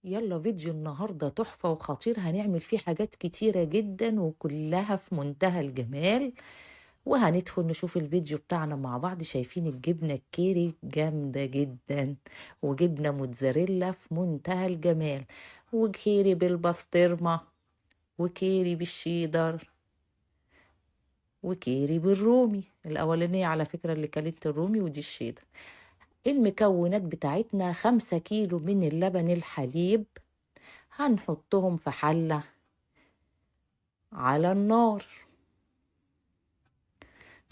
يلا فيديو النهاردة تحفة وخطير، هنعمل فيه حاجات كتيرة جدا وكلها في منتهى الجمال. وهندخل نشوف الفيديو بتاعنا مع بعض. شايفين الجبنة الكيري جامدة جدا، وجبنة موتزاريلا في منتهى الجمال، وكيري بالبسطرمة، وكيري بالشيدر، وكيري بالرومي. الأولانية على فكرة اللي كانت الرومي، ودي الشيدر. المكونات بتاعتنا 5 كيلو من اللبن الحليب، هنحطهم في حلة على النار.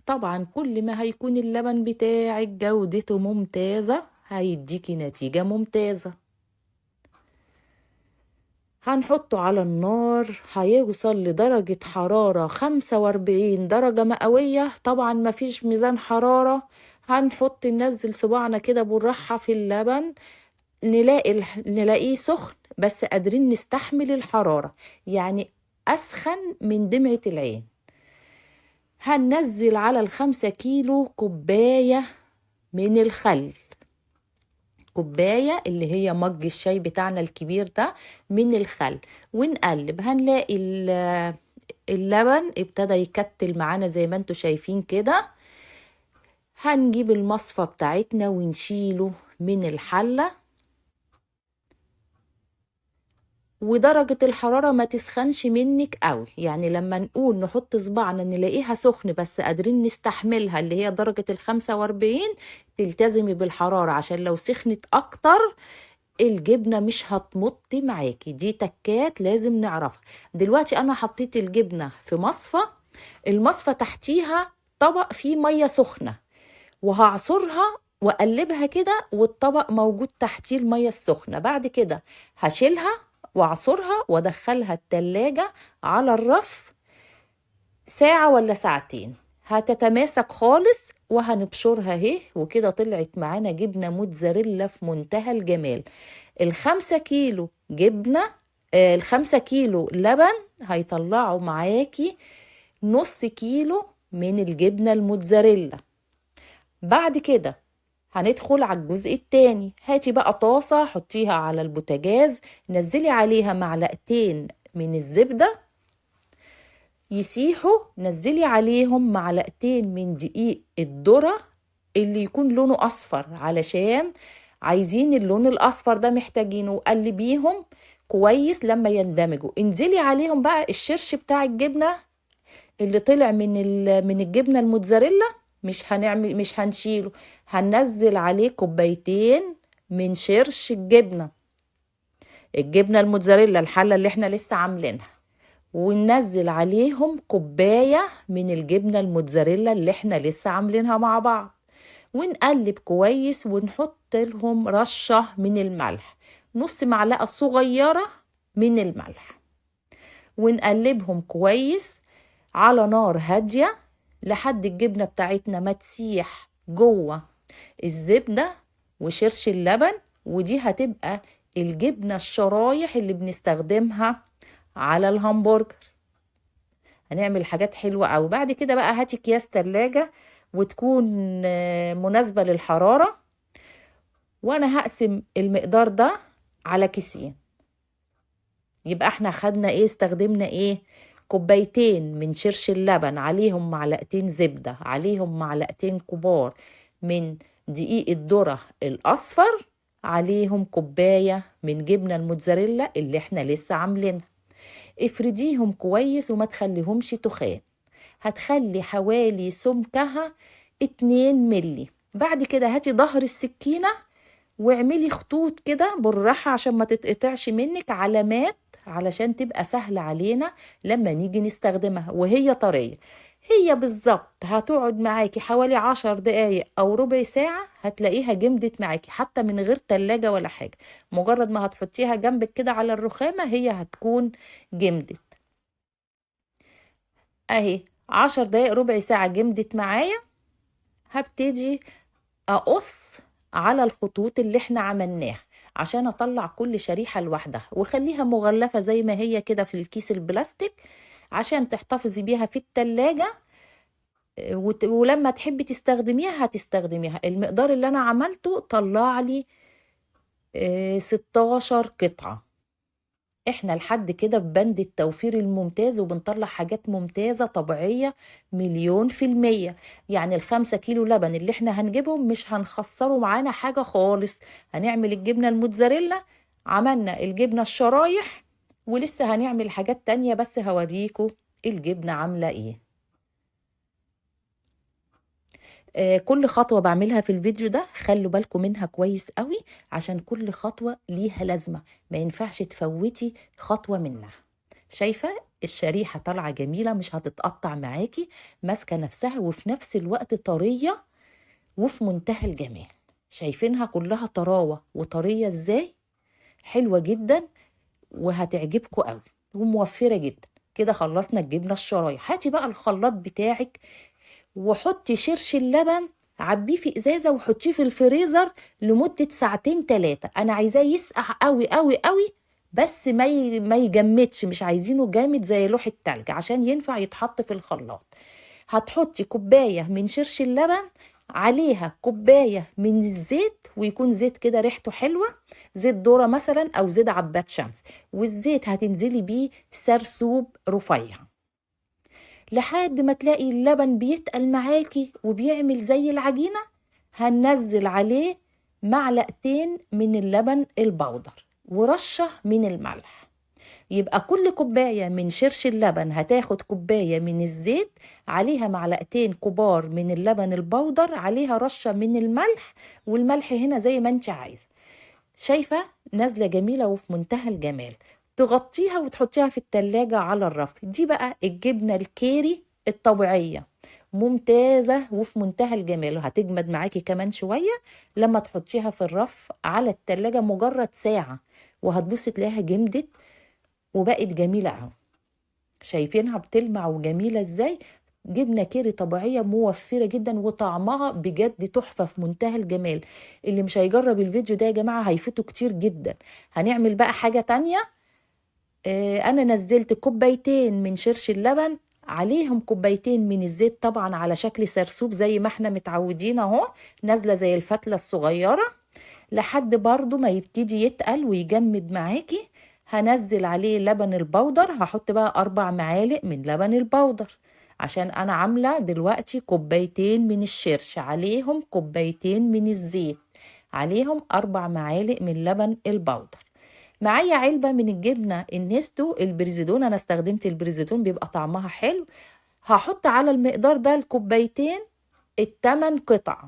طبعا كل ما هيكون اللبن بتاعك جودته ممتازة هيديكي نتيجة ممتازة. هنحطه على النار، هيوصل لدرجة حرارة 45 درجة مئوية. طبعا مفيش ميزان حرارة، هنحط ننزل صباعنا كده بالراحة في اللبن، نلاقيه سخن بس قادرين نستحمل الحرارة، يعني أسخن من دمعة العين. هننزل على ال5 كيلو كوباية من الخل، كوباية اللي هي مج الشاي بتاعنا الكبير ده من الخل، ونقلب. هنلاقي اللبن ابتدى يكتل معانا زي ما انتوا شايفين كده. هنجيب المصفى بتاعتنا ونشيله من الحلة، ودرجة الحرارة ما تسخنش منك قوي، يعني لما نقول نحط صباعنا نلاقيها سخن بس قادرين نستحملها، اللي هي درجة ال45. تلتزمي بالحرارة عشان لو سخنت اكتر الجبنة مش هتمط معاكي. دي تكات لازم نعرفها. دلوقتي انا حطيت الجبنة في مصفى، المصفى تحتيها طبق فيه مية سخنة، وهعصرها واقلبها كده، والطبق موجود تحتيه المية السخنة. بعد كده هشيلها واعصرها وادخلها التلاجة على الرف ساعة ولا ساعتين، هتتماسك خالص وهنبشرها اهي. وكده طلعت معانا جبنة موتزاريلا في منتهى الجمال. ال5 كيلو جبنة، ال5 كيلو لبن هيطلعوا معاكي نص كيلو من الجبنة الموتزاريلا. بعد كده هندخل على الجزء التاني. هاتي بقى طاسة حطيها على البوتاجاز، نزلي عليها معلقتين من الزبدة يسيحوا، نزلي عليهم معلقتين من دقيق الذرة اللي يكون لونه أصفر، علشان عايزين اللون الأصفر ده محتاجينه. قلبيهم كويس لما يندمجوا. انزلي عليهم بقى الشرش بتاع الجبنة اللي طلع من الجبنة الموتزاريلا، مش هنشيله. هننزل عليه كوبايتين من شرش الجبنة الموتزاريلا، الحلة اللي احنا لسه عاملينها، وننزل عليهم كوباية من الجبنة الموتزاريلا اللي احنا لسه عاملينها مع بعض، ونقلب كويس، ونحط لهم رشة من الملح، نص معلقة صغيرة من الملح، ونقلبهم كويس على نار هادية لحد الجبنة بتاعتنا ما تسيح جوه الزبدة وشرش اللبن. ودي هتبقى الجبنة الشرايح اللي بنستخدمها على الهمبرجر. هنعمل حاجات حلوة أوي. بعد كده بقى هاتي أكياس تلاجة وتكون مناسبة للحرارة، وأنا هقسم المقدار ده على كيسين. يبقى احنا خدنا ايه، استخدمنا ايه، كوبايتين من شرش اللبن، عليهم معلقتين زبدة، عليهم معلقتين كبار من دقيق الذرة الأصفر، عليهم كوباية من جبنة الموتزاريلا اللي احنا لسه عاملينها. افرديهم كويس وما تخليهمش تخان، هتخلي حوالي سمكها 2 ملي. بعد كده هاتي ظهر السكينة واعملي خطوط كده بالراحة عشان ما تتقطعش منك، علامات علشان تبقى سهلة علينا لما نيجي نستخدمها وهي طرية. هي بالظبط هتقعد معاكي حوالي 10 دقايق او ربع ساعة، هتلاقيها جمدت معاكي حتى من غير تلاجة ولا حاجة. مجرد ما هتحطيها جنبك كده على الرخامة هي هتكون جمدت اهي. 10 دقايق ربع ساعة جمدت معايا. هبتدي اقص على الخطوط اللي احنا عملناها عشان اطلع كل شريحة لوحدها، وخليها مغلفة زي ما هي كده في الكيس البلاستيك عشان تحتفظي بيها في التلاجة. ولما تحبي تستخدميها هتستخدميها. المقدار اللي انا عملته طلع لي 16 قطعة. احنا لحد كده ببند التوفير الممتاز، وبنطلع حاجات ممتازة طبيعية 100%. يعني ال5 كيلو لبن اللي احنا هنجيبهم مش هنخسروا معانا حاجة خالص. هنعمل الجبنة الموتزاريلا، عملنا الجبنة الشرايح، ولسه هنعمل حاجات تانية بس هوريكم الجبنة عاملة ايه. كل خطوة بعملها في الفيديو ده خلوا بالكم منها كويس قوي، عشان كل خطوة ليها لازمة، ما ينفعش تفوتي خطوة منها. شايفة الشريحة طالعة جميلة، مش هتتقطع معاكي، ماسكة نفسها وفي نفس الوقت طرية وفي منتهى الجمال. شايفينها كلها طراوة وطرية ازاي؟ حلوة جدا وهتعجبكم قوي وموفرة جدا. كده خلصنا الجبنة الشرايح. هاتي بقى الخلاط بتاعك وحطي شرش اللبن، عبيه في ازازه وحطيه في الفريزر لمده ساعتين 3. انا عايزاه يسقع قوي قوي قوي، بس ما يجمدش، مش عايزينه جامد زي لوح التلج عشان ينفع يتحط في الخلاط. هتحطي كوبايه من شرش اللبن، عليها كوبايه من الزيت، ويكون زيت كده ريحته حلوه، زيت ذره مثلا او زيت عباد شمس. والزيت هتنزلي بيه سرسوب رفيع لحد ما تلاقي اللبن بيتقل معاكي وبيعمل زي العجينة. هننزل عليه معلقتين من اللبن البودر ورشة من الملح. يبقى كل كوباية من شرش اللبن هتاخد كوباية من الزيت، عليها معلقتين كبار من اللبن البودر، عليها رشة من الملح، والملح هنا زي ما انت عايزة. شايفة نازلة جميلة وفي منتهى الجمال. تغطيها وتحطيها في التلاجة على الرف. دي بقى الجبنة الكيري الطبيعية، ممتازة وفي منتهى الجمال، وهتجمد معاكي كمان شوية لما تحطيها في الرف على التلاجة مجرد ساعة، وهتبصي تلاقيها جمدت وبقت جميلة اهو. شايفينها بتلمع وجميلة ازاي؟ جبنة كيري طبيعية موفرة جدا وطعمها بجد تحفة في منتهى الجمال. اللي مش هيجرب الفيديو ده يا جماعة هيفوتوا كتير جدا. هنعمل بقى حاجة تانية. انا نزلت كوبايتين من شرش اللبن، عليهم كوبايتين من الزيت طبعا على شكل سرسوب زي ما احنا متعودين اهو، نازلة زي الفتلة الصغيرة لحد برضو ما يبتدي يتقل ويجمد معاكي. هنزل عليه لبن البودر، هحط بقى 4 معالق من لبن البودر، عشان انا عاملة دلوقتي كوبايتين من الشرش، عليهم كوبايتين من الزيت، عليهم 4 معالق من لبن البودر. معايا علبة من الجبنة النستو البريزيدون، انا استخدمت البريزيدون بيبقى طعمها حلو. هحط على المقدار ده الكوبايتين ال8 قطع.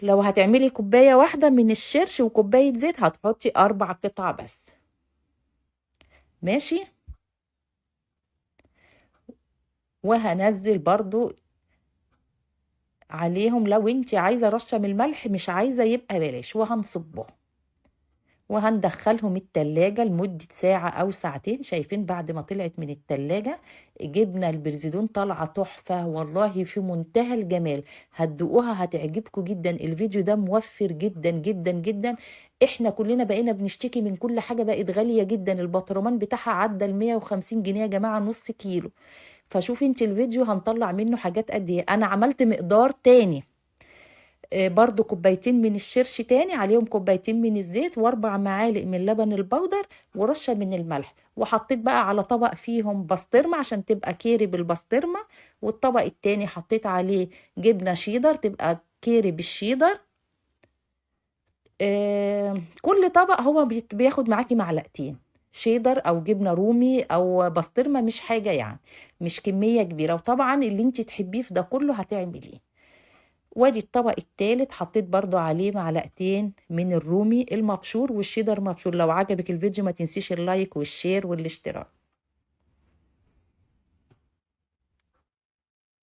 لو هتعملي كوباية واحدة من الشرش وكوباية زيت هتحطي 4 قطع بس. ماشي. وهنزل برضو عليهم لو انت عايزة رشة من الملح، مش عايزة يبقى بلاش، وهنصبهم وهندخلهم التلاجة لمدة ساعة أو ساعتين. شايفين بعد ما طلعت من التلاجة جبنة البرزيدون طالعة تحفة والله في منتهى الجمال. هتدوقوها هتعجبكم جدا. الفيديو ده موفر جدا جدا جدا. احنا كلنا بقينا بنشتكي من كل حاجة بقت غالية جدا. البطرمان بتاعها عدى 150 جنيه يا جماعة، نص كيلو. فشوفي انت الفيديو هنطلع منه حاجات قد ايه. انا عملت مقدار تاني، برضو كوبايتين من الشرش تاني، عليهم كوبايتين من الزيت و4 معالق من لبن البودر ورشة من الملح. وحطيت بقى على طبق فيهم بسطرمة عشان تبقى كيري بالبسطرمة، والطبق التاني حطيت عليه جبنة شيدر تبقى كيري بالشيدر. كل طبق هو بياخد معاكي معلقتين شيدر او جبنه رومي او بسطرمه، مش حاجه يعني، مش كميه كبيره. وطبعا اللي انت تحبيه في ده كله هتعمليه. وادي الطبق التالت حطيت برضو عليه معلقتين من الرومي المبشور والشيدر مبشور. لو عجبك الفيديو ما تنسيش اللايك والشير والاشتراك.